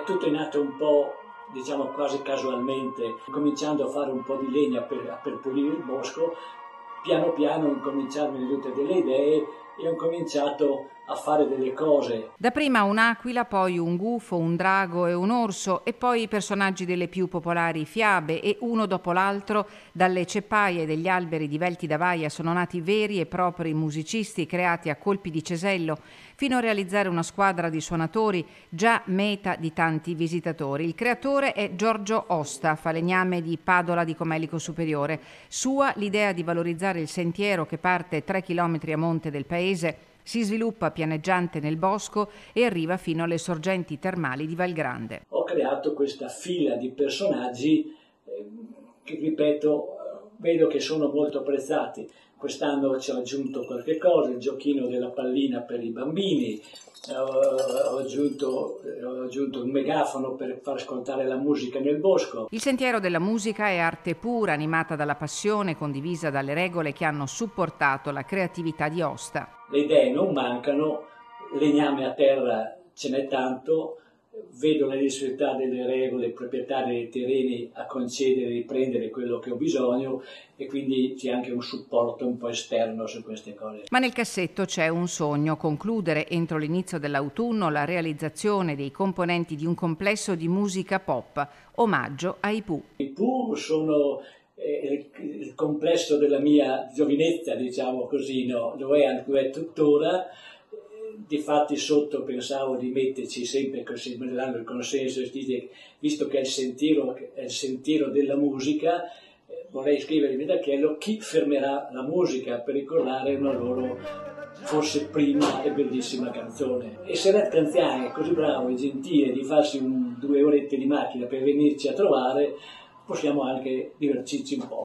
Tutto è nato un po', diciamo quasi casualmente, cominciando a fare un po' di legna per pulire il bosco. Piano piano incominciarono venute delle idee e ho cominciato a fare delle cose. Dapprima un'aquila, poi un gufo, un drago e un orso, e poi i personaggi delle più popolari fiabe, e uno dopo l'altro dalle ceppaie degli alberi divelti da baia sono nati veri e propri musicisti creati a colpi di cesello, fino a realizzare una squadra di suonatori già meta di tanti visitatori. Il creatore è Giorgio Osta, falegname di Padola di Comelico Superiore. Sua l'idea di valorizzare il sentiero che parte 3 chilometri a monte del paese, si sviluppa pianeggiante nel bosco e arriva fino alle sorgenti termali di Valgrande. Ho creato questa fila di personaggi che, ripeto, vedo che sono molto apprezzati. Quest'anno ci ho aggiunto qualche cosa, il giochino della pallina per i bambini, ho aggiunto un megafono per far ascoltare la musica nel bosco. Il sentiero della musica è arte pura, animata dalla passione, condivisa dalle regole che hanno supportato la creatività di Osta. Le idee non mancano, legname a terra ce n'è tanto, vedo la necessità delle regole proprietarie dei terreni a concedere e riprendere quello che ho bisogno, e quindi c'è anche un supporto un po' esterno su queste cose. Ma nel cassetto c'è un sogno: concludere entro l'inizio dell'autunno la realizzazione dei componenti di un complesso di musica pop, omaggio ai Pooh. I Pooh sono il complesso della mia giovinezza, diciamo così, no? Lo è tuttora. Difatti sotto pensavo di metterci sempre, considerando il consenso, visto che è il sentiero della musica, vorrei scrivere in Medachello: chi fermerà la musica, per ricordare una loro forse prima e bellissima canzone. E se Red Canziani è così bravo e gentile di farsi 2 orette di macchina per venirci a trovare, possiamo anche divertirci un po'.